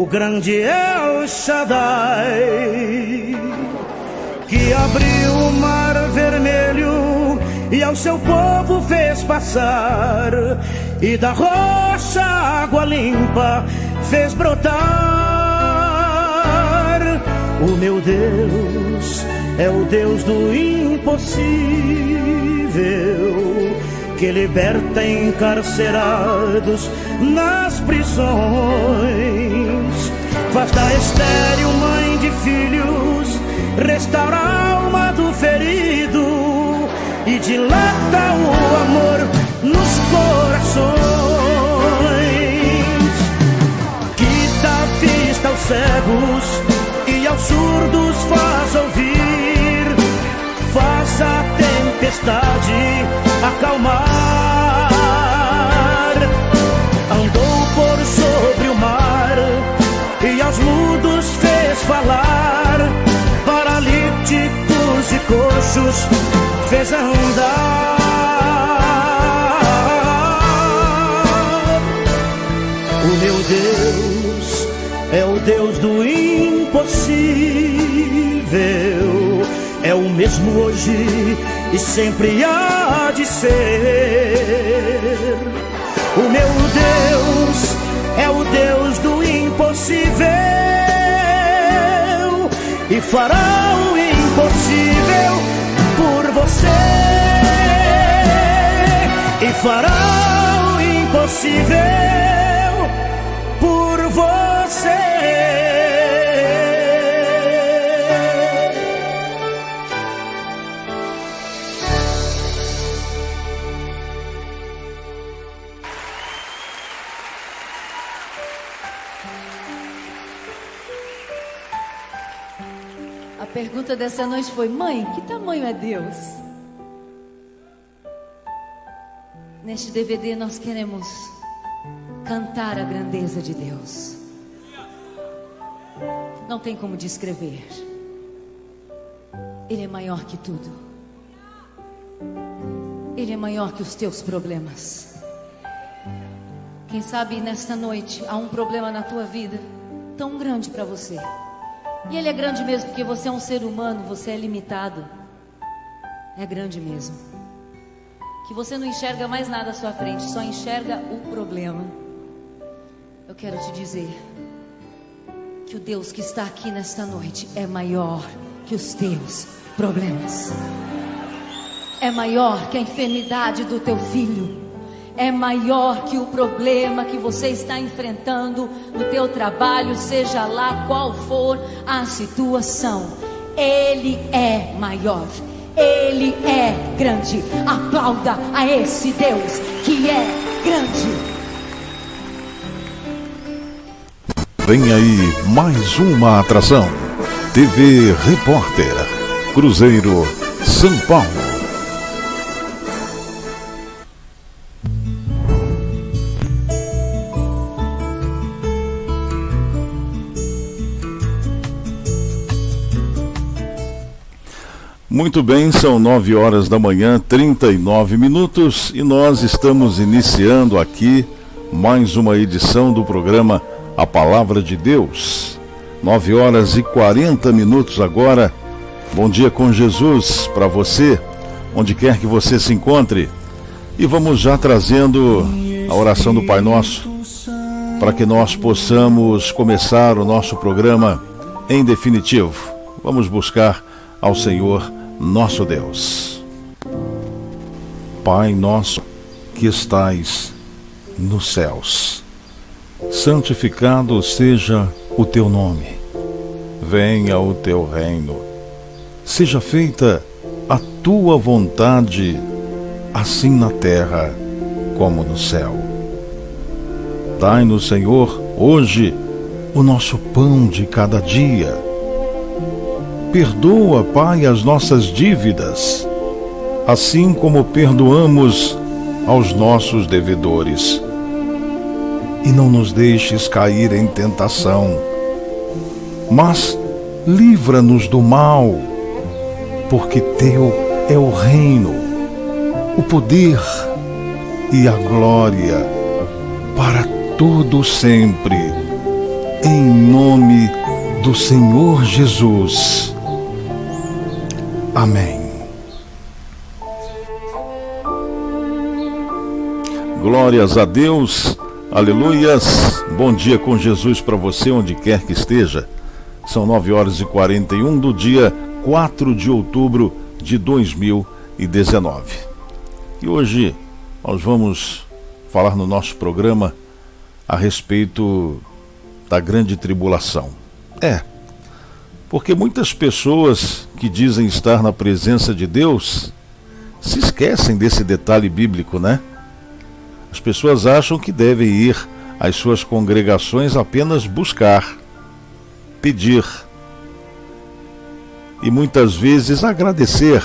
O grande El Shaddai, que abriu o mar vermelho e ao seu povo fez passar, e da rocha água limpa fez brotar. O meu Deus é o Deus do impossível, que liberta encarcerados nas prisões, faz da estéril mãe de filhos, restaura a alma do ferido e dilata o amor nos corações, que dá vista aos cegos e aos surdos faz ouvir, faz a tempestade acalmar, andou por sobre o mar e aos mudos fez falar, paralíticos e coxos fez andar. O meu Deus é o Deus do impossível, é o mesmo hoje e sempre há de ser. O meu Deus é o Deus do impossível e fará o impossível por você, e fará o impossível por você. A pergunta dessa noite foi: mãe, que tamanho é Deus? Neste DVD nós queremos cantar a grandeza de Deus. Não tem como descrever. Ele é maior que tudo. Ele é maior que os teus problemas. Quem sabe nesta noite há um problema na tua vida tão grande para você. E ele é grande mesmo, porque você é um ser humano, você é limitado. É grande mesmo. Que você não enxerga mais nada à sua frente, só enxerga o problema. Eu quero te dizer que o Deus que está aqui nesta noite é maior que os teus problemas. É maior que a enfermidade do teu filho. É maior que o problema que você está enfrentando no teu trabalho, seja lá qual for a situação. Ele é maior, Ele é grande. Aplauda a esse Deus que é grande. Vem aí mais uma atração. TV Repórter, Cruzeiro, São Paulo. Muito bem, são 9 horas da manhã, 39 minutos, e nós estamos iniciando aqui mais uma edição do programa A Palavra de Deus. 9 horas e 40 minutos agora. Bom dia com Jesus para você, onde quer que você se encontre. E vamos já trazendo a oração do Pai Nosso, para que nós possamos começar o nosso programa em definitivo. Vamos buscar ao Senhor nosso Deus. Pai nosso que estais nos céus, santificado seja o teu nome. Venha o teu reino. Seja feita a tua vontade, assim na terra como no céu. Dai-nos, Senhor, hoje o nosso pão de cada dia. Perdoa, Pai, as nossas dívidas, assim como perdoamos aos nossos devedores. E não nos deixes cair em tentação, mas livra-nos do mal, porque teu é o reino, o poder e a glória para todo sempre. em nome do Senhor Jesus. Amém. Glórias a Deus, aleluias. Bom dia com Jesus para você, onde quer que esteja. São 9h41 do dia 4 de outubro de 2019. E hoje nós vamos falar no nosso programa a respeito da grande tribulação. Porque muitas pessoas que dizem estar na presença de Deus se esquecem desse detalhe bíblico, né? As pessoas acham que devem ir às suas congregações apenas buscar, pedir e muitas vezes agradecer.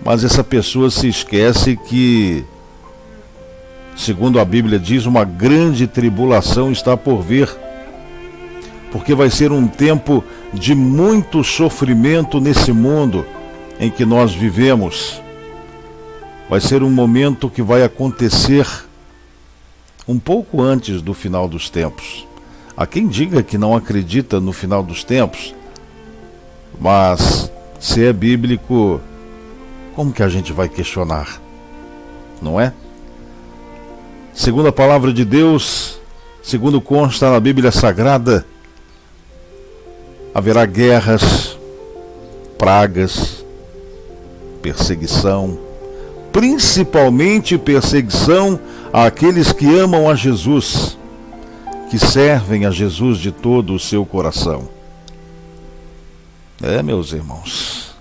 Mas essa pessoa se esquece que, segundo a Bíblia diz, uma grande tribulação está por vir, porque vai ser um tempo de muito sofrimento nesse mundo em que nós vivemos. Vai ser um momento que vai acontecer um pouco antes do final dos tempos. Há quem diga que não acredita no final dos tempos, mas se é bíblico, como que a gente vai questionar? Não é? Segundo a palavra de Deus, segundo consta na Bíblia Sagrada, haverá guerras, pragas, perseguição, principalmente perseguição àqueles que amam a Jesus, que servem a Jesus de todo o seu coração. Meus irmãos,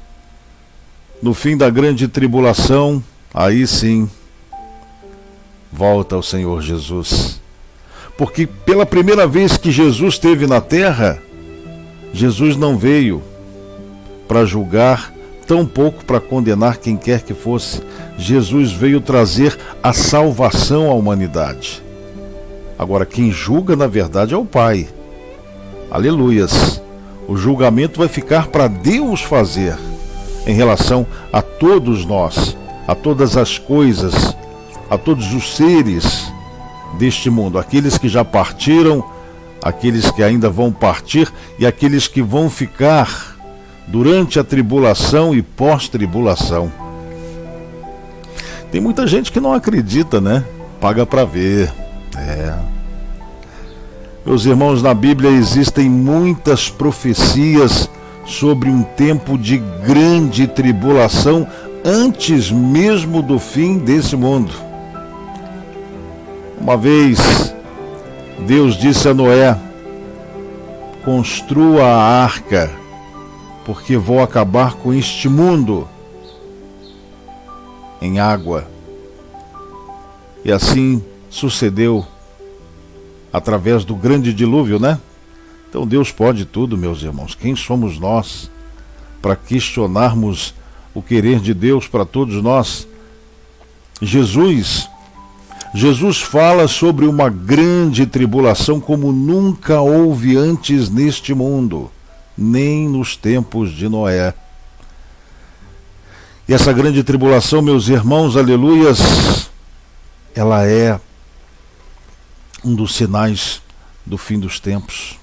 no fim da grande tribulação, aí sim, volta o Senhor Jesus. Porque pela primeira vez que Jesus esteve na terra, Jesus não veio para julgar, tampouco para condenar quem quer que fosse. Jesus veio trazer a salvação à humanidade. Agora, quem julga, na verdade, é o Pai. Aleluias. O julgamento vai ficar para Deus fazer em relação a todos nós, a todas as coisas, a todos os seres deste mundo, aqueles que já partiram, aqueles que ainda vão partir e aqueles que vão ficar durante a tribulação e pós-tribulação. Tem muita gente que não acredita, né? Paga para ver. Meus irmãos, na Bíblia existem muitas profecias sobre um tempo de grande tribulação antes mesmo do fim desse mundo. Uma vez, Deus disse a Noé: construa a arca, porque vou acabar com este mundo em água. E assim sucedeu através do grande dilúvio, né? Então Deus pode tudo, meus irmãos. Quem somos nós para questionarmos o querer de Deus para todos nós? Jesus fala sobre uma grande tribulação como nunca houve antes neste mundo, nem nos tempos de Noé. E essa grande tribulação, meus irmãos, aleluias, ela é um dos sinais do fim dos tempos.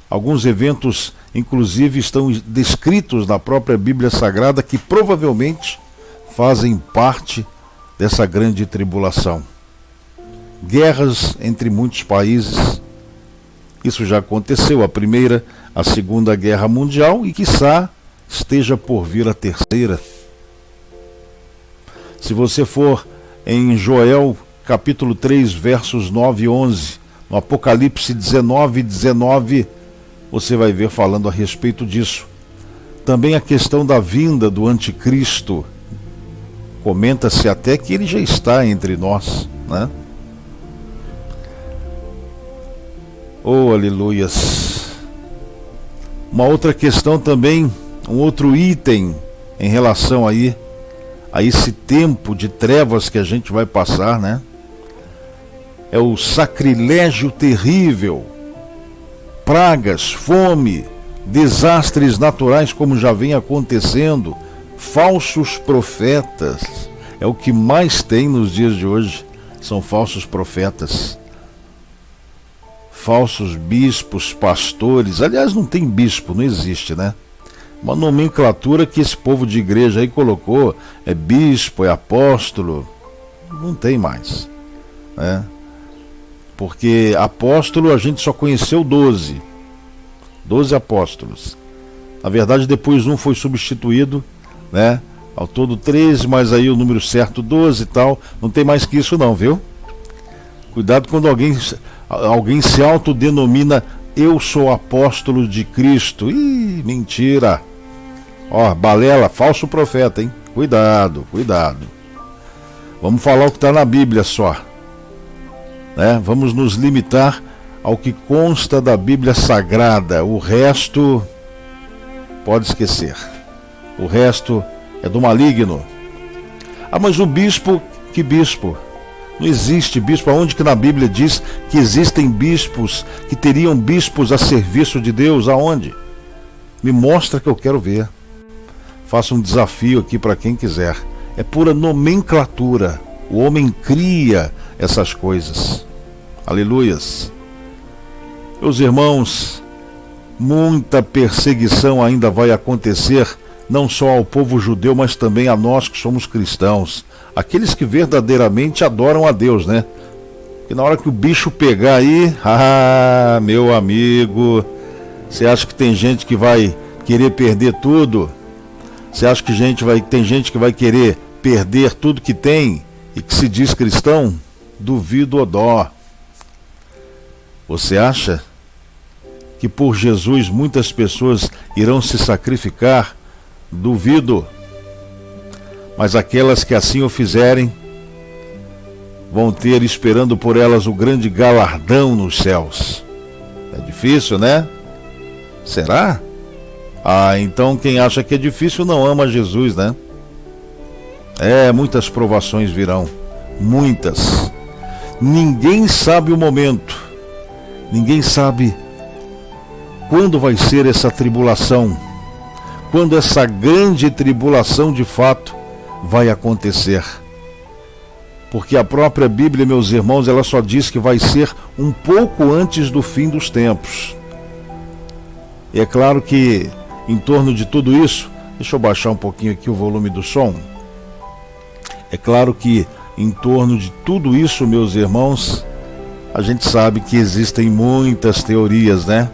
Alguns eventos, inclusive, estão descritos na própria Bíblia Sagrada que provavelmente fazem parte dessa grande tribulação. Guerras entre muitos países. Isso já aconteceu, a Primeira, a Segunda Guerra Mundial, e quiçá esteja por vir a terceira. Se você for em Joel, capítulo 3, versos 9 e 11, no Apocalipse 19, você vai ver falando a respeito disso. Também a questão da vinda do anticristo. Comenta-se até que ele já está entre nós, né? Oh, aleluias! Uma outra questão também, um outro item em relação aí a esse tempo de trevas que a gente vai passar, né? É o sacrilégio terrível, pragas, fome, desastres naturais como já vem acontecendo, falsos profetas. É o que mais tem nos dias de hoje, são falsos profetas. falsos bispos, pastores. Aliás, não tem bispo, não existe, né? Uma nomenclatura que esse povo de igreja aí colocou, é bispo, é apóstolo, não tem mais, né? Porque apóstolo a gente só conheceu 12 apóstolos. Na verdade, depois um foi substituído, né? Ao todo 13, mas aí o número certo 12 e tal. Não tem mais que isso não, viu? Cuidado quando alguém se autodenomina eu sou apóstolo de Cristo. Ih, mentira. Ó, balela, falso profeta, hein? Cuidado, cuidado. Vamos falar o que está na Bíblia só, né? Vamos nos limitar ao que consta da Bíblia Sagrada. O resto pode esquecer. O resto é do maligno. Ah, mas o bispo, que bispo? Não existe bispo. Aonde que na Bíblia diz que existem bispos, que teriam bispos a serviço de Deus? Aonde? Me mostra que eu quero ver. Faça um desafio aqui para quem quiser. É pura nomenclatura. O homem cria essas coisas. Aleluias. Meus irmãos, muita perseguição ainda vai acontecer, não só ao povo judeu, mas também a nós que somos cristãos. Aqueles que verdadeiramente adoram a Deus, né? E na hora que o bicho pegar aí, meu amigo, você acha que tem gente que vai querer perder tudo? Você acha que tem gente que vai querer perder tudo que tem e que se diz cristão? Duvido ou dó. Você acha que por Jesus muitas pessoas irão se sacrificar? Duvido. Mas aquelas que assim o fizerem vão ter esperando por elas o grande galardão nos céus. É difícil, né? Será? Então quem acha que é difícil não ama Jesus, né? Muitas provações virão. Muitas. Ninguém sabe o momento. Ninguém sabe quando vai ser essa tribulação. Quando essa grande tribulação de fato vai acontecer. Porque a própria Bíblia, meus irmãos, ela só diz que vai ser um pouco antes do fim dos tempos. E é claro que em torno de tudo isso, deixa eu baixar um pouquinho aqui o volume do som. É claro que em torno de tudo isso, meus irmãos, a gente sabe que existem muitas teorias, né?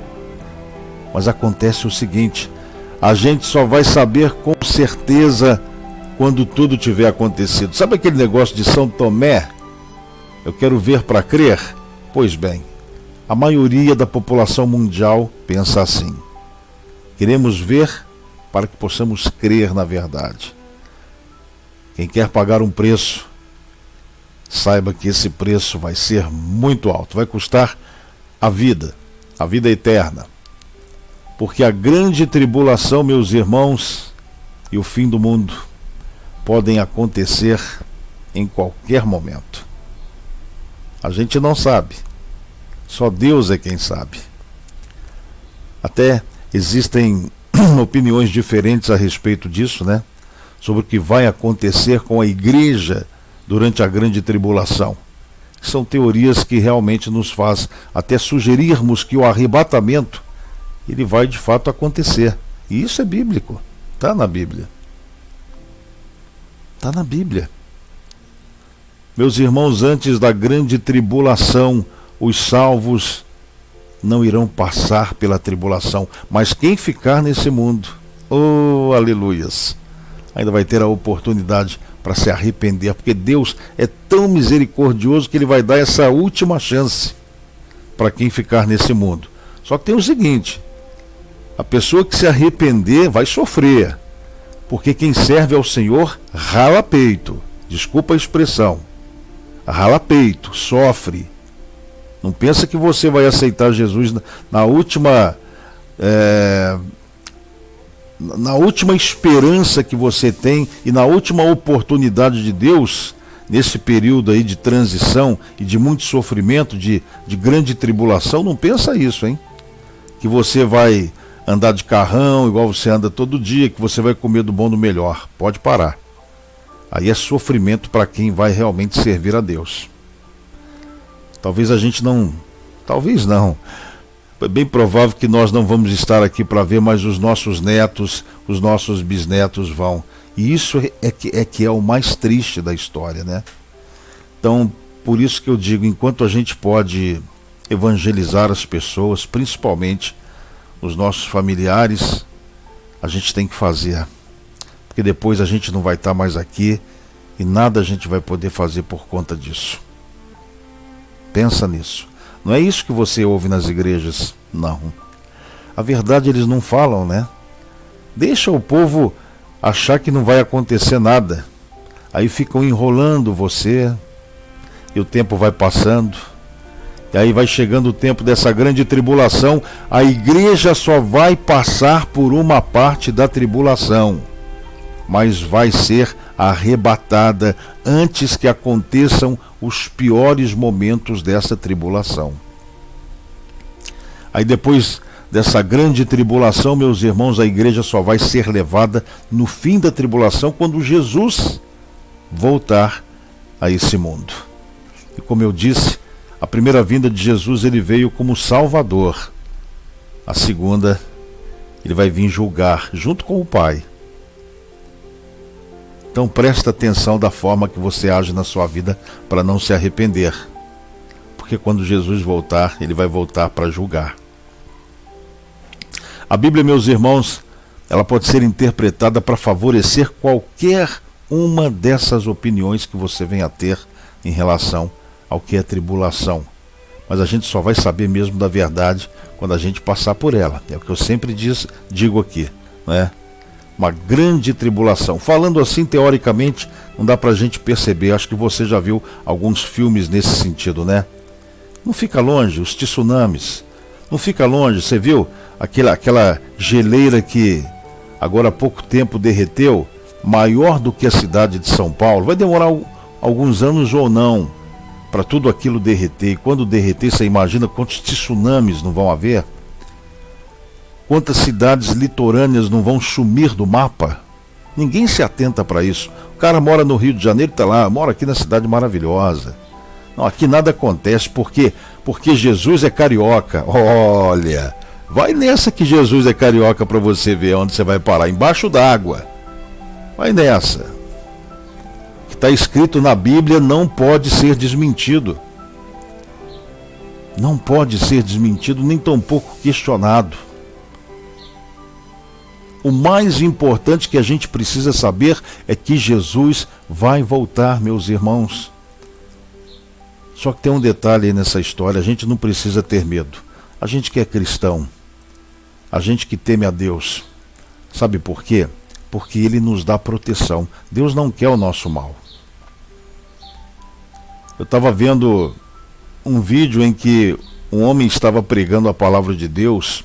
Mas acontece o seguinte, a gente só vai saber com certeza quando tudo tiver acontecido. Sabe aquele negócio de São Tomé? Eu quero ver para crer? Pois bem, a maioria da população mundial pensa assim. Queremos ver para que possamos crer na verdade. Quem quer pagar um preço, saiba que esse preço vai ser muito alto. Vai custar a vida eterna. Porque a grande tribulação, meus irmãos, e o fim do mundo podem acontecer em qualquer momento. A gente não sabe. Só Deus é quem sabe. Até existem opiniões diferentes a respeito disso, né? Sobre o que vai acontecer com a igreja durante a grande tribulação. São teorias que realmente nos faz até sugerirmos que o arrebatamento ele vai de fato acontecer. E isso é bíblico. Está na Bíblia. Está na Bíblia. Meus irmãos, antes da grande tribulação, os salvos não irão passar pela tribulação, mas quem ficar nesse mundo, oh, aleluias, ainda vai ter a oportunidade para se arrepender, porque Deus é tão misericordioso que Ele vai dar essa última chance para quem ficar nesse mundo. Só que tem o seguinte, a pessoa que se arrepender vai sofrer, porque quem serve ao Senhor rala peito, desculpa a expressão, rala peito, sofre. Não pensa que você vai aceitar Jesus na última esperança que você tem e na última oportunidade de Deus, nesse período aí de transição e de muito sofrimento, de grande tribulação. Não pensa isso, hein? Que você vai andar de carrão igual você anda todo dia, que você vai comer do bom do melhor. Pode parar. Aí é sofrimento para quem vai realmente servir a Deus. Talvez a gente não Talvez não. É bem provável que nós não vamos estar aqui para ver, mas os nossos netos, os nossos bisnetos vão. E isso é o mais triste da história, né? Então, por isso que eu digo, enquanto a gente pode evangelizar as pessoas, principalmente os nossos familiares, a gente tem que fazer. Porque depois a gente não vai estar mais aqui e nada a gente vai poder fazer por conta disso. Pensa nisso. Não é isso que você ouve nas igrejas, não. A verdade eles não falam, né? Deixa o povo achar que não vai acontecer nada. Aí ficam enrolando você, e o tempo vai passando. E aí vai chegando o tempo dessa grande tribulação. A igreja só vai passar por uma parte da tribulação, mas vai ser arrebatada antes que aconteçam os piores momentos dessa tribulação. Aí depois dessa grande tribulação, meus irmãos, a igreja só vai ser levada no fim da tribulação, quando Jesus voltar a esse mundo. E como eu disse, a primeira vinda de Jesus, ele veio como Salvador. A segunda, ele vai vir julgar junto com o Pai. Então presta atenção da forma que você age na sua vida para não se arrepender. Porque quando Jesus voltar, ele vai voltar para julgar. A Bíblia, meus irmãos, ela pode ser interpretada para favorecer qualquer uma dessas opiniões que você venha a ter em relação ao que é tribulação. Mas a gente só vai saber mesmo da verdade quando a gente passar por ela. É o que eu sempre digo aqui, né? Uma grande tribulação. Falando assim, teoricamente, não dá pra gente perceber. Acho que você já viu alguns filmes nesse sentido, né? Não fica longe, os tsunamis. Não fica longe, você viu aquela geleira que agora há pouco tempo derreteu, maior do que a cidade de São Paulo. Vai demorar alguns anos ou não para tudo aquilo derreter. E quando derreter, você imagina quantos tsunamis não vão haver? Quantas cidades litorâneas não vão sumir do mapa? Ninguém se atenta para isso. O cara mora no Rio de Janeiro, está lá, mora aqui na cidade maravilhosa. Não, aqui nada acontece, porque Jesus é carioca. Olha, vai nessa que Jesus é carioca para você ver onde você vai parar, embaixo d'água. Vai nessa. O que está escrito na Bíblia não pode ser desmentido. Não pode ser desmentido, nem tampouco questionado. O mais importante que a gente precisa saber é que Jesus vai voltar, meus irmãos. Só que tem um detalhe aí nessa história, a gente não precisa ter medo. A gente que é cristão, a gente que teme a Deus, sabe por quê? Porque Ele nos dá proteção. Deus não quer o nosso mal. Eu estava vendo um vídeo em que um homem estava pregando a palavra de Deus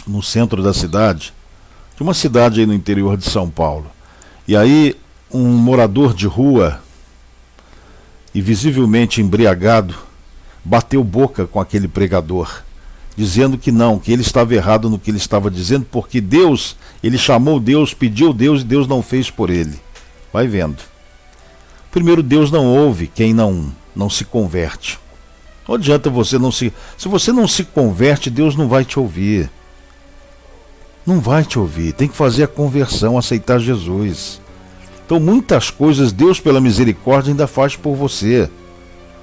no centro da cidade, de uma cidade aí no interior de São Paulo. E aí um morador de rua, e visivelmente embriagado, bateu boca com aquele pregador, dizendo que não, que ele estava errado no que ele estava dizendo, porque Deus, ele chamou Deus, pediu Deus e Deus não fez por ele. Vai vendo. Primeiro, Deus não ouve quem não se converte. Não adianta você não se você não se converte, Deus não vai te ouvir. Não vai te ouvir, tem que fazer a conversão, aceitar Jesus. Então muitas coisas Deus, pela misericórdia, ainda faz por você.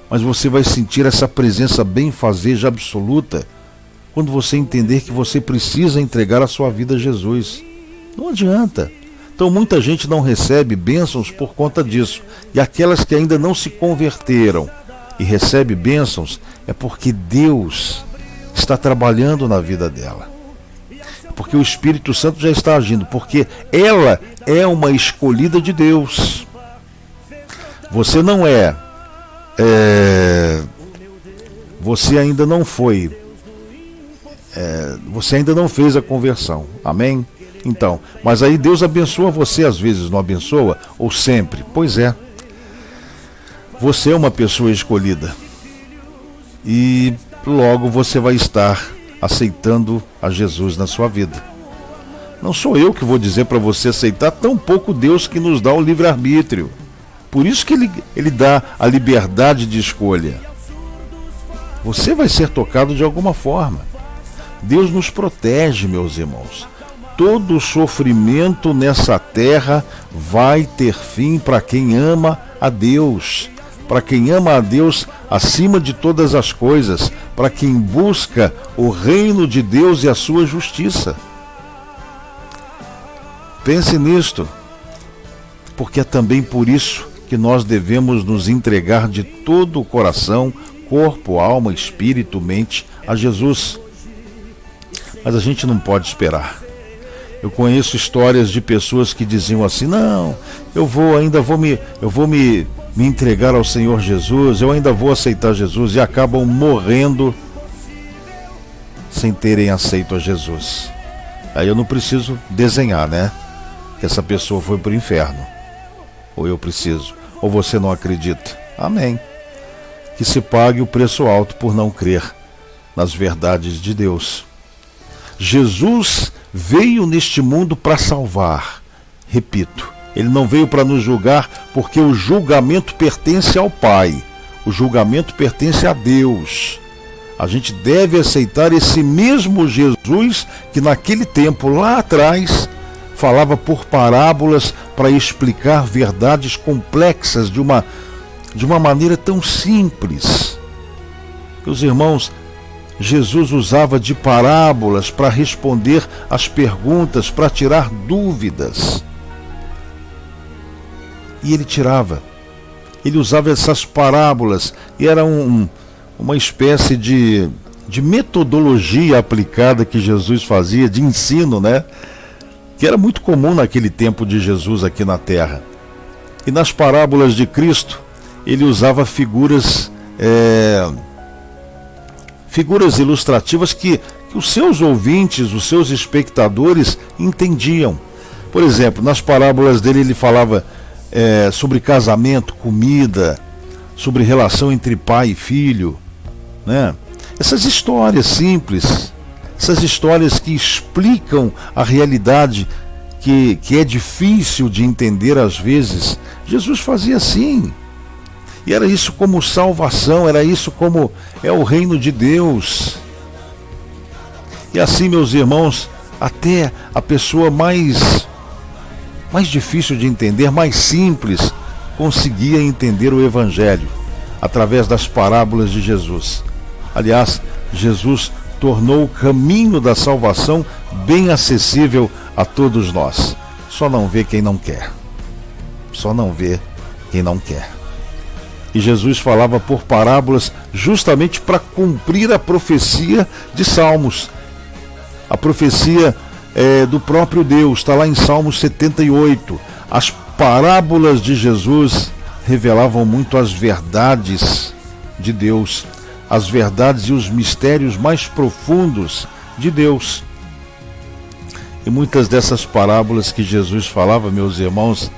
Mas você vai sentir essa presença benfazeja absoluta quando você entender que você precisa entregar a sua vida a Jesus. Não adianta. Então muita gente não recebe bênçãos por conta disso. E aquelas que ainda não se converteram e recebem bênçãos, é porque Deus está trabalhando na vida dela. Porque o Espírito Santo já está agindo, porque ela é uma escolhida de Deus. Você não você ainda não foi, você ainda não fez a conversão, amém? Então, mas aí Deus abençoa você, às vezes não abençoa, ou sempre? Pois é, você é uma pessoa escolhida, e logo você vai estar aceitando a Jesus na sua vida. Não sou eu que vou dizer para você aceitar, tampouco Deus, que nos dá o livre-arbítrio. Por isso que ele dá a liberdade de escolha. Você vai ser tocado de alguma forma. Deus nos protege, meus irmãos. Todo sofrimento nessa terra vai ter fim para quem ama a Deus. Para quem ama a Deus acima de todas as coisas. Para quem busca o reino de Deus e a sua justiça. Pense nisto. Porque é também por isso que nós devemos nos entregar de todo o coração, corpo, alma, espírito, mente a Jesus. Mas a gente não pode esperar. Eu conheço histórias de pessoas que diziam assim: não, eu vou me entregar ao Senhor Jesus, eu ainda vou aceitar Jesus, e acabam morrendo sem terem aceito a Jesus. Aí eu não preciso desenhar, né? Que essa pessoa foi para o inferno. Ou eu preciso, ou você não acredita. Amém. Que se pague o preço alto por não crer nas verdades de Deus. Jesus veio neste mundo para salvar. Repito, ele não veio para nos julgar, porque o julgamento pertence ao Pai. O julgamento pertence a Deus. A gente deve aceitar esse mesmo Jesus que naquele tempo, lá atrás, falava por parábolas para explicar verdades complexas de uma maneira tão simples. Meus irmãos, Jesus usava de parábolas para responder às perguntas, para tirar dúvidas. E ele usava essas parábolas, e era uma espécie de metodologia aplicada que Jesus fazia, de ensino, né? Que era muito comum naquele tempo de Jesus aqui na terra. E nas parábolas de Cristo, ele usava figuras ilustrativas que os seus ouvintes, os seus espectadores entendiam. Por exemplo, nas parábolas dele ele falava sobre casamento, comida, sobre relação entre pai e filho, né? Essas histórias simples, essas histórias que explicam a realidade que é difícil de entender às vezes, Jesus fazia assim. E era isso como salvação, era isso como é o reino de Deus. E assim, meus irmãos, até a pessoa mais difícil de entender, mais simples, conseguia entender o Evangelho através das parábolas de Jesus. Aliás, Jesus tornou o caminho da salvação bem acessível a todos nós. Só não vê quem não quer. Só não vê quem não quer. E Jesus falava por parábolas justamente para cumprir a profecia de Salmos. A profecia do próprio Deus, está lá em Salmos 78. As parábolas de Jesus revelavam muito as verdades de Deus, as verdades e os mistérios mais profundos de Deus. E muitas dessas parábolas que Jesus falava, meus irmãos,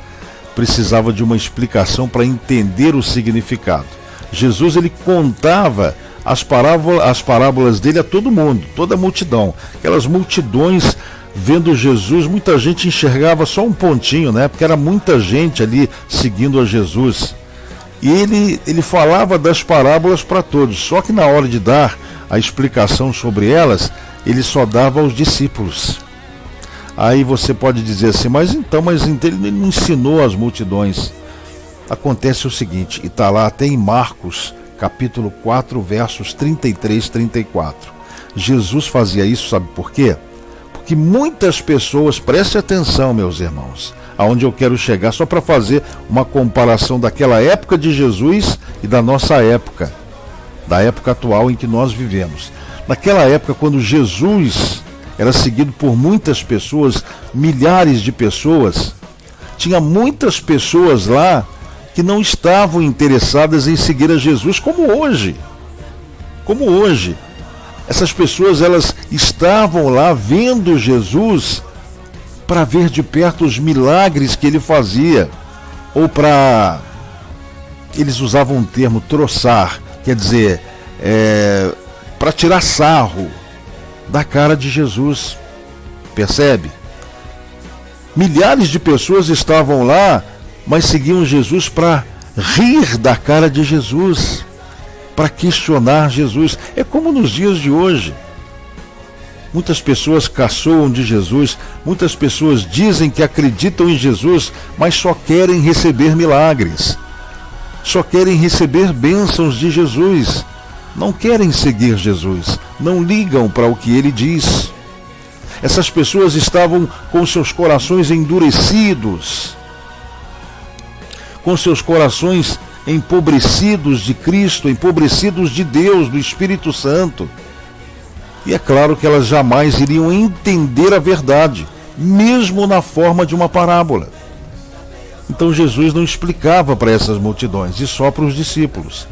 precisava de uma explicação para entender o significado. Jesus, ele contava as parábolas dele a todo mundo, toda a multidão. Aquelas multidões vendo Jesus, muita gente enxergava só um pontinho, né? Porque era muita gente ali seguindo a Jesus. E ele falava das parábolas para todos, só que na hora de dar a explicação sobre elas, ele só dava aos discípulos. Aí você pode dizer assim, mas ele não ensinou as multidões. Acontece o seguinte, e está lá até em Marcos, capítulo 4, versos 33 e 34. Jesus fazia isso, sabe por quê? Porque muitas pessoas, preste atenção, meus irmãos, aonde eu quero chegar, só para fazer uma comparação daquela época de Jesus e da nossa época, da época atual em que nós vivemos. Naquela época, quando Jesus era seguido por muitas pessoas, milhares de pessoas, tinha muitas pessoas lá que não estavam interessadas em seguir a Jesus como hoje. Como hoje. Essas pessoas, elas estavam lá vendo Jesus para ver de perto os milagres que ele fazia, ou para... Eles usavam um termo, troçar, quer dizer, para tirar sarro da cara de Jesus. Percebe? Milhares de pessoas estavam lá, mas seguiam Jesus para rir da cara de Jesus. para questionar Jesus. É como nos dias de hoje. Muitas pessoas caçoam de Jesus, muitas pessoas dizem que acreditam em Jesus, mas só querem receber milagres, só querem receber bênçãos de Jesus, não querem seguir Jesus, não ligam para o que ele diz. Essas pessoas estavam com seus corações endurecidos, com seus corações empobrecidos de Cristo, empobrecidos de Deus, do Espírito Santo. E é claro que elas jamais iriam entender a verdade, mesmo na forma de uma parábola. Então Jesus não explicava para essas multidões, e só para os discípulos.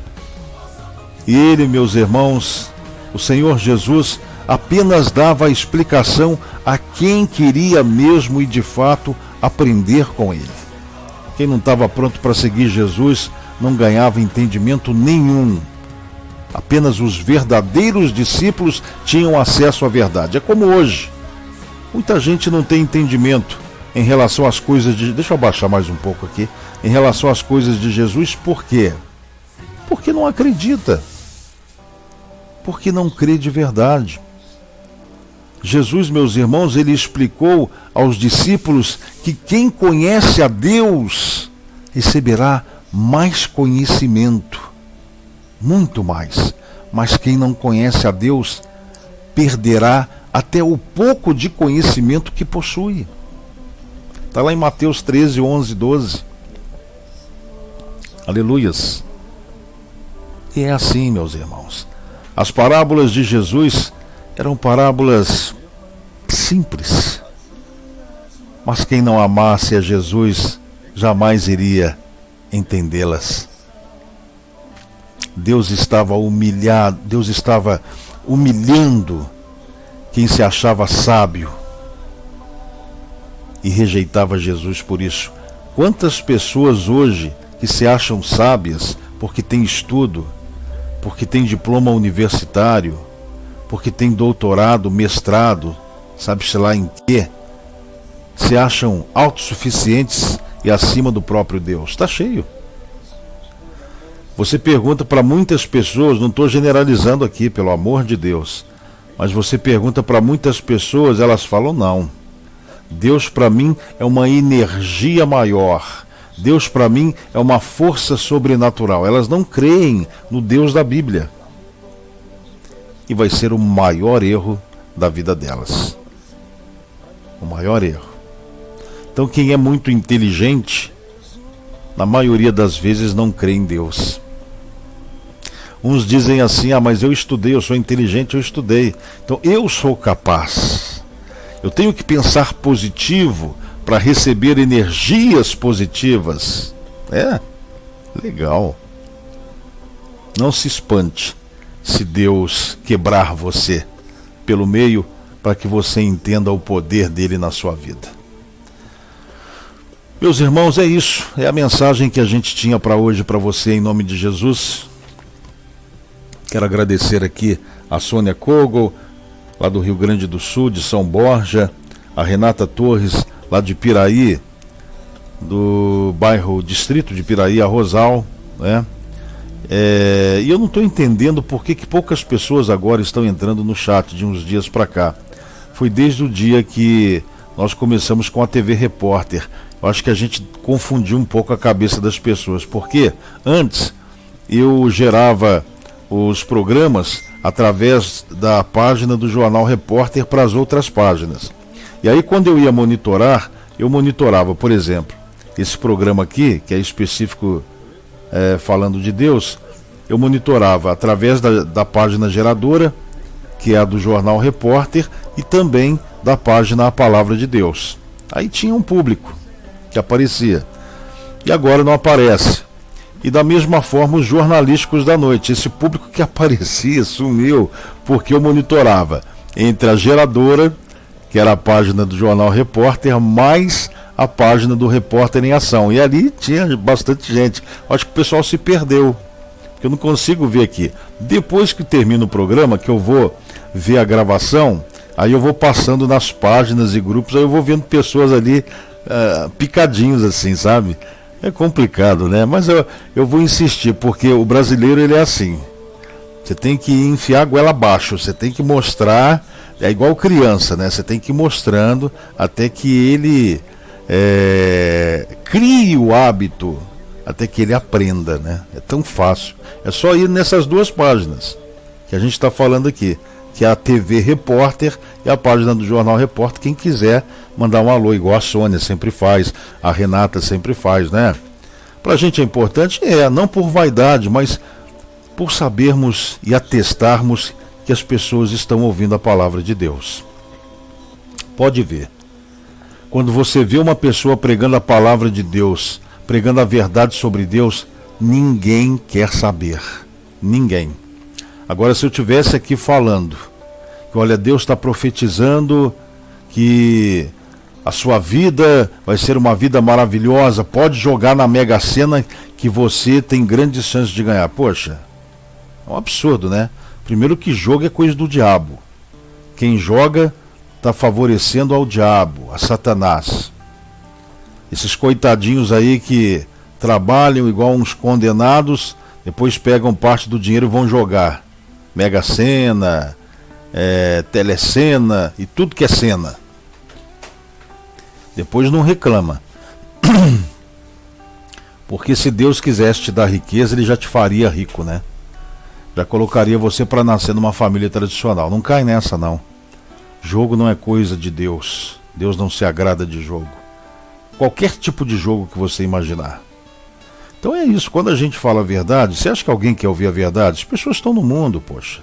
E ele, meus irmãos, o Senhor Jesus, apenas dava a explicação a quem queria mesmo e de fato aprender com ele. Quem não estava pronto para seguir Jesus não ganhava entendimento nenhum. Apenas os verdadeiros discípulos tinham acesso à verdade. É como hoje. Muita gente não tem entendimento em relação às coisas de... Deixa eu abaixar mais um pouco aqui. Em relação às coisas de Jesus, por quê? Porque não acredita. Porque não crê de verdade. Jesus, meus irmãos, ele explicou aos discípulos que quem conhece a Deus receberá mais conhecimento. Muito mais. Mas quem não conhece a Deus perderá até o pouco de conhecimento que possui. Está lá em Mateus 13, 11, 12. Aleluias. E é assim, meus irmãos. As parábolas de Jesus eram parábolas simples. Mas quem não amasse a Jesus jamais iria entendê-las. Deus estava humilhando quem se achava sábio e rejeitava Jesus por isso. Quantas pessoas hoje que se acham sábias porque têm estudo, porque têm diploma universitário, porque têm doutorado, mestrado, sabe-se lá em quê, se acham autossuficientes e acima do próprio Deus. Está cheio. Você pergunta para muitas pessoas, não estou generalizando aqui, pelo amor de Deus, mas você pergunta para muitas pessoas, elas falam não. Deus para mim é uma energia maior. Deus para mim é uma força sobrenatural. Elas não creem no Deus da Bíblia. E vai ser o maior erro da vida delas. O maior erro. Então quem é muito inteligente, na maioria das vezes não crê em Deus. Uns dizem assim, mas eu estudei, eu sou inteligente, eu estudei. Então eu sou capaz. Eu tenho que pensar positivo para receber energias positivas. É, legal. Não se espante se Deus quebrar você pelo meio para que você entenda o poder dele na sua vida. Meus irmãos, é isso. É a mensagem que a gente tinha para hoje para você em nome de Jesus. Quero agradecer aqui a Sônia Kogel, lá do Rio Grande do Sul, de São Borja, a Renata Torres, lá de Piraí, do bairro Distrito de Piraí, a Rosal, né? E eu não estou entendendo por que poucas pessoas agora estão entrando no chat de uns dias para cá. Foi desde o dia que nós começamos com a TV Repórter. Eu acho que a gente confundiu um pouco a cabeça das pessoas, porque antes eu gerava os programas através da página do Jornal Repórter para as outras páginas. E aí quando eu ia monitorar, eu monitorava, por exemplo, esse programa aqui, que é específico falando de Deus, eu monitorava através da página geradora, que é a do Jornal Repórter, e também da página A Palavra de Deus. Aí tinha um público que aparecia. E agora não aparece. E da mesma forma os jornalísticos da noite. Esse público que aparecia sumiu, porque eu monitorava entre a geradora, que era a página do Jornal Repórter, mais a página do Repórter em Ação. E ali tinha bastante gente. Acho que o pessoal se perdeu, porque eu não consigo ver aqui. Depois que termina o programa, que eu vou ver a gravação, aí eu vou passando nas páginas e grupos, aí eu vou vendo pessoas ali picadinhos assim, sabe? É complicado, né? Mas eu vou insistir, porque o brasileiro ele é assim. Você tem que enfiar a goela abaixo, você tem que mostrar, é igual criança, né? Você tem que ir mostrando até que ele crie o hábito, até que ele aprenda, né? É tão fácil. É só ir nessas duas páginas que a gente está falando aqui, que é a TV Repórter e a página do Jornal Repórter. Quem quiser mandar um alô, igual a Sônia sempre faz, a Renata sempre faz, né? Pra gente é importante, não por vaidade, mas por sabermos e atestarmos que as pessoas estão ouvindo a palavra de Deus. Pode ver. Quando você vê uma pessoa pregando a palavra de Deus, pregando a verdade sobre Deus, ninguém quer saber. Ninguém. Agora, se eu estivesse aqui falando que, olha, Deus está profetizando que a sua vida vai ser uma vida maravilhosa, pode jogar na Mega Sena que você tem grandes chances de ganhar. Poxa, é um absurdo, né? Primeiro que jogo é coisa do diabo. Quem joga está favorecendo ao diabo, a Satanás. Esses coitadinhos aí que trabalham igual uns condenados, depois pegam parte do dinheiro e vão jogar. Mega Sena, Telecena e tudo que é cena. Depois não reclama. Porque se Deus quisesse te dar riqueza, Ele já te faria rico, né? Já colocaria você para nascer numa família tradicional. Não cai nessa, não. Jogo não é coisa de Deus. Deus não se agrada de jogo. Qualquer tipo de jogo que você imaginar. Então é isso. Quando a gente fala a verdade, você acha que alguém quer ouvir a verdade? As pessoas estão no mundo, poxa.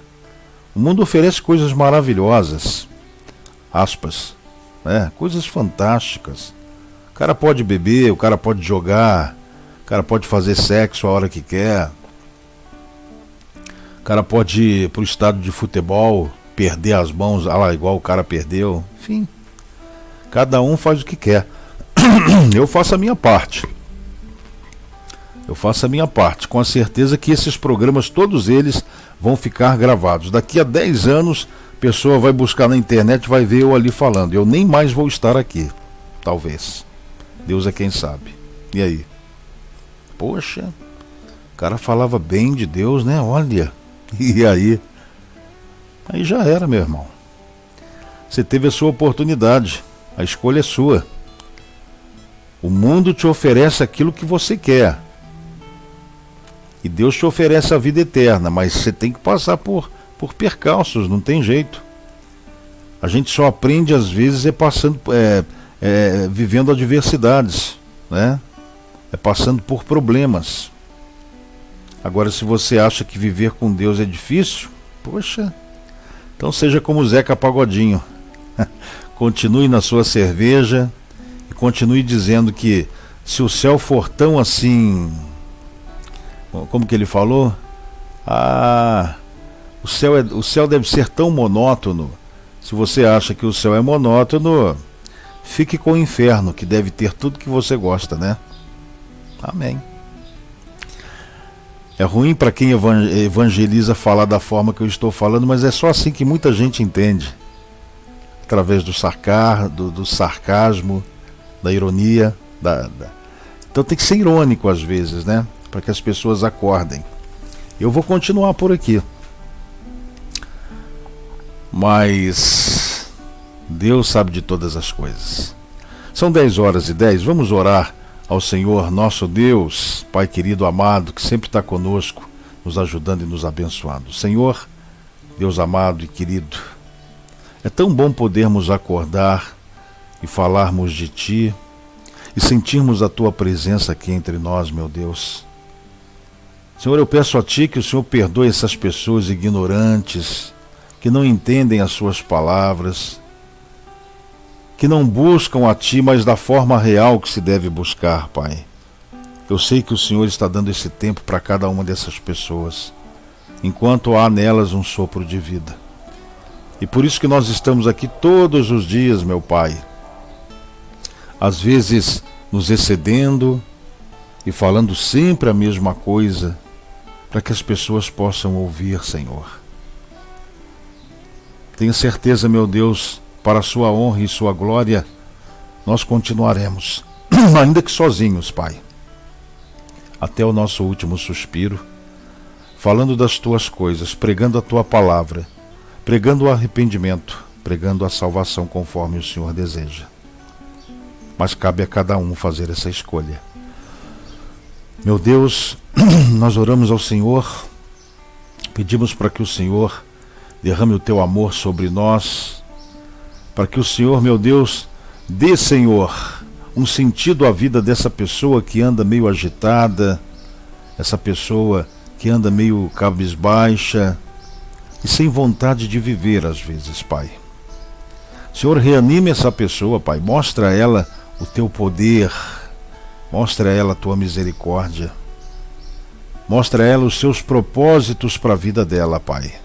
O mundo oferece coisas maravilhosas. Aspas. Né? Coisas fantásticas. O cara pode beber, o cara pode jogar, o cara pode fazer sexo a hora que quer. O cara pode ir pro estádio de futebol, perder as mãos, igual o cara perdeu. Enfim, cada um faz o que quer. Eu faço a minha parte. Eu faço a minha parte, com a certeza que esses programas, todos eles, vão ficar gravados. Daqui a 10 anos, a pessoa vai buscar na internet, vai ver eu ali falando. Eu nem mais vou estar aqui, talvez. Deus é quem sabe. E aí? Poxa, o cara falava bem de Deus, né? Olha. E aí? Aí já era, meu irmão. Você teve a sua oportunidade. A escolha é sua. O mundo te oferece aquilo que você quer. E Deus te oferece a vida eterna, mas você tem que passar por percalços, não tem jeito. A gente só aprende às vezes vivendo adversidades, né? Passando por problemas. Agora, se você acha que viver com Deus é difícil, poxa, então seja como o Zeca Pagodinho. Continue na sua cerveja e continue dizendo que se o céu for tão assim, como que ele falou? O céu deve ser tão monótono. Se você acha que o céu é monótono, fique com o inferno, que deve ter tudo que você gosta, né? Amém. É ruim para quem evangeliza falar da forma que eu estou falando, mas é só assim que muita gente entende. Através do sarcasmo, da ironia. Então tem que ser irônico às vezes, né? Para que as pessoas acordem. Eu vou continuar por aqui. Mas Deus sabe de todas as coisas. São 10h10, vamos orar ao Senhor nosso Deus, Pai querido, amado, que sempre está conosco, nos ajudando e nos abençoando. Senhor, Deus amado e querido, é tão bom podermos acordar e falarmos de Ti e sentirmos a Tua presença aqui entre nós, meu Deus. Senhor, eu peço a Ti que o Senhor perdoe essas pessoas ignorantes, que não entendem as Suas palavras, que não buscam a Ti, mas da forma real que se deve buscar, Pai. Eu sei que o Senhor está dando esse tempo para cada uma dessas pessoas, enquanto há nelas um sopro de vida. E por isso que nós estamos aqui todos os dias, meu Pai. Às vezes nos excedendo e falando sempre a mesma coisa, para que as pessoas possam ouvir, Senhor. Tenho certeza, meu Deus, para a Sua honra e Sua glória, nós continuaremos, ainda que sozinhos, Pai, até o nosso último suspiro, falando das tuas coisas, pregando a tua palavra, pregando o arrependimento, pregando a salvação conforme o Senhor deseja. Mas cabe a cada um fazer essa escolha. Meu Deus, nós oramos ao Senhor, pedimos para que o Senhor derrame o teu amor sobre nós, para que o Senhor, meu Deus, dê, Senhor, um sentido à vida dessa pessoa que anda meio agitada, essa pessoa que anda meio cabisbaixa e sem vontade de viver às vezes, Pai. Senhor, reanime essa pessoa, Pai, mostra a ela o teu poder, mostra a ela a tua misericórdia, mostra a ela os seus propósitos para a vida dela, Pai.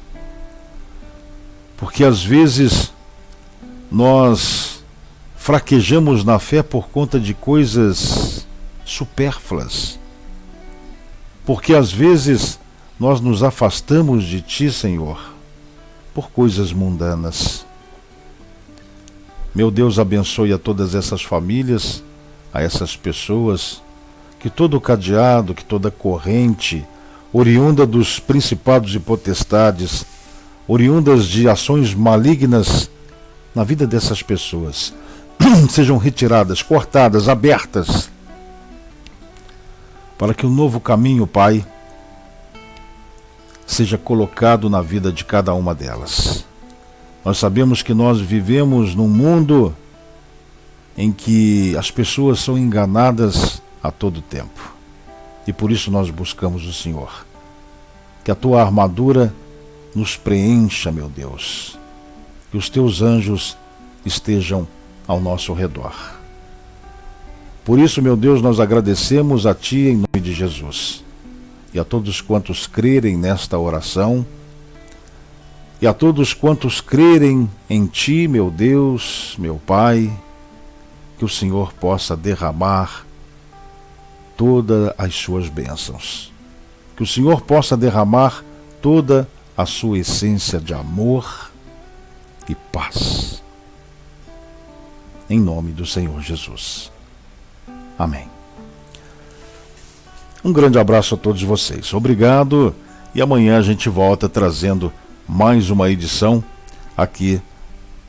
Porque às vezes nós fraquejamos na fé por conta de coisas supérfluas. Porque às vezes nós nos afastamos de Ti, Senhor, por coisas mundanas. Meu Deus, abençoe a todas essas famílias, a essas pessoas, que todo cadeado, que toda corrente, oriunda dos principados e potestades, oriundas de ações malignas na vida dessas pessoas, sejam retiradas, cortadas, abertas, para que um novo caminho, Pai, seja colocado na vida de cada uma delas. Nós sabemos que nós vivemos num mundo em que as pessoas são enganadas a todo tempo. E por isso nós buscamos o Senhor. Que a tua armadura nos preencha, meu Deus. Que os teus anjos estejam ao nosso redor. Por isso, meu Deus, nós agradecemos a Ti em nome de Jesus. E a todos quantos crerem nesta oração, e a todos quantos crerem em Ti, meu Deus, meu Pai, que o Senhor possa derramar todas as suas bênçãos. Que o Senhor possa derramar toda a sua essência de amor e paz. Em nome do Senhor Jesus. Amém. Um grande abraço a todos vocês. Obrigado. E amanhã a gente volta trazendo mais uma edição aqui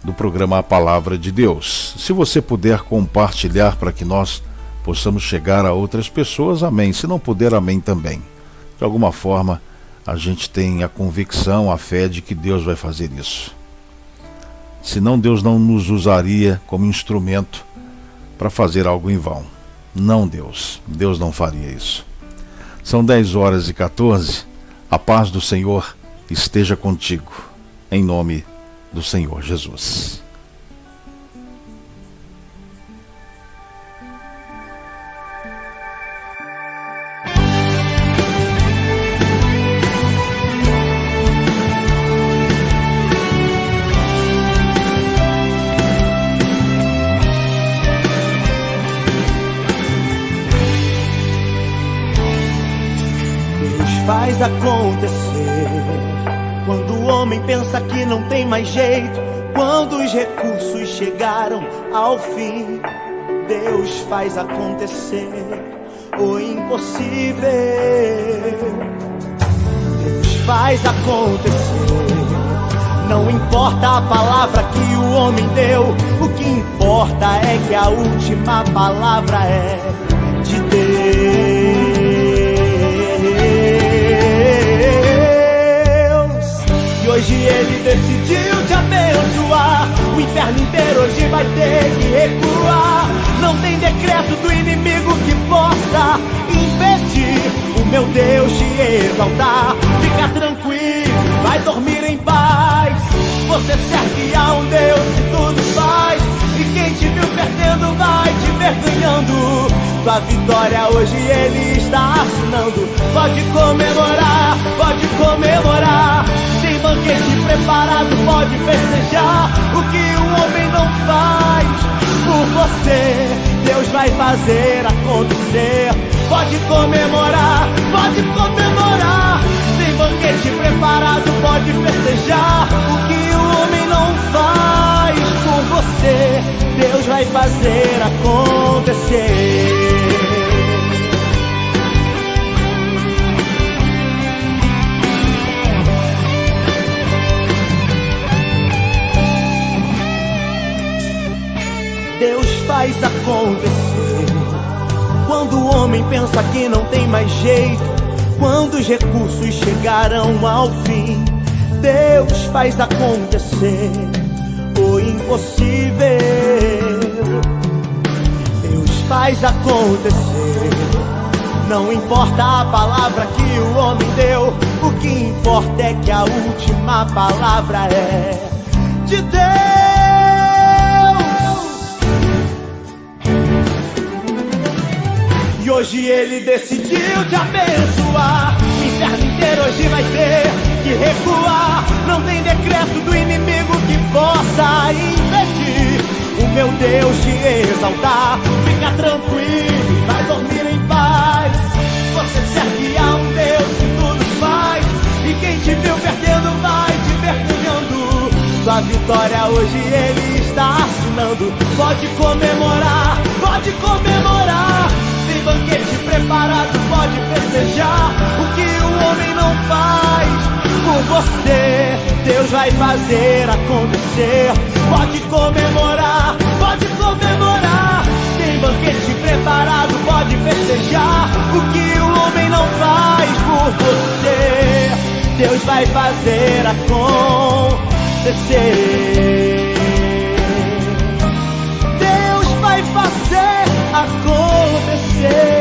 do programa A Palavra de Deus. Se você puder compartilhar para que nós possamos chegar a outras pessoas, amém. Se não puder, amém também. De alguma forma, a gente tem a convicção, a fé de que Deus vai fazer isso. Senão Deus não nos usaria como instrumento para fazer algo em vão. Não, Deus não faria isso. São 10h14, a paz do Senhor esteja contigo, em nome do Senhor Jesus. Faz acontecer quando o homem pensa que não tem mais jeito, quando os recursos chegaram ao fim. Deus faz acontecer o impossível. Deus faz acontecer. Não importa a palavra que o homem deu, o que importa é que a última palavra é de Deus. Hoje Ele decidiu te abençoar. O inferno inteiro hoje vai ter que recuar. Não tem decreto do inimigo que possa impedir o meu Deus te exaltar. Fica tranquilo, vai dormir em paz. Você serve a um Deus que tudo faz. E quem te viu perdendo vai te ver ganhando. Tua vitória hoje Ele está assinando. Pode comemorar, pode comemorar. Tem banquete preparado, pode festejar. O que o homem não faz por você, Deus vai fazer acontecer. Pode comemorar, pode comemorar. Tem banquete preparado, pode festejar. O que o homem não faz por você, Deus vai fazer acontecer. faz acontecer. Quando o homem pensa que não tem mais jeito, quando os recursos chegarão ao fim, Deus faz acontecer o impossível. Deus faz acontecer. Não importa a palavra que o homem deu, o que importa é que a última palavra é de Deus. E hoje ele decidiu te abençoar. O inferno inteiro hoje vai ter que recuar. Não tem decreto do inimigo que possa impedir o meu Deus te exaltar. Fica tranquilo, vai dormir em paz. Você serve a um Deus que tudo faz, e quem te viu perdendo vai te ver ganhando. Sua vitória hoje ele está assinando. Pode comemorar, pode comemorar. Tem banquete preparado, pode festejar. O que o homem não faz por você, Deus vai fazer acontecer. Pode comemorar, pode comemorar. Tem banquete preparado, pode festejar. O que o homem não faz por você, Deus vai fazer acontecer. Deus vai fazer acontecer.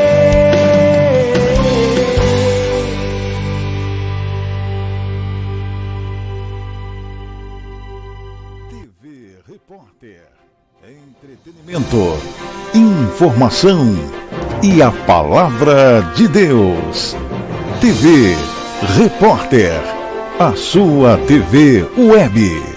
TV Repórter, entretenimento, informação e a palavra de Deus. TV Repórter, a sua TV web.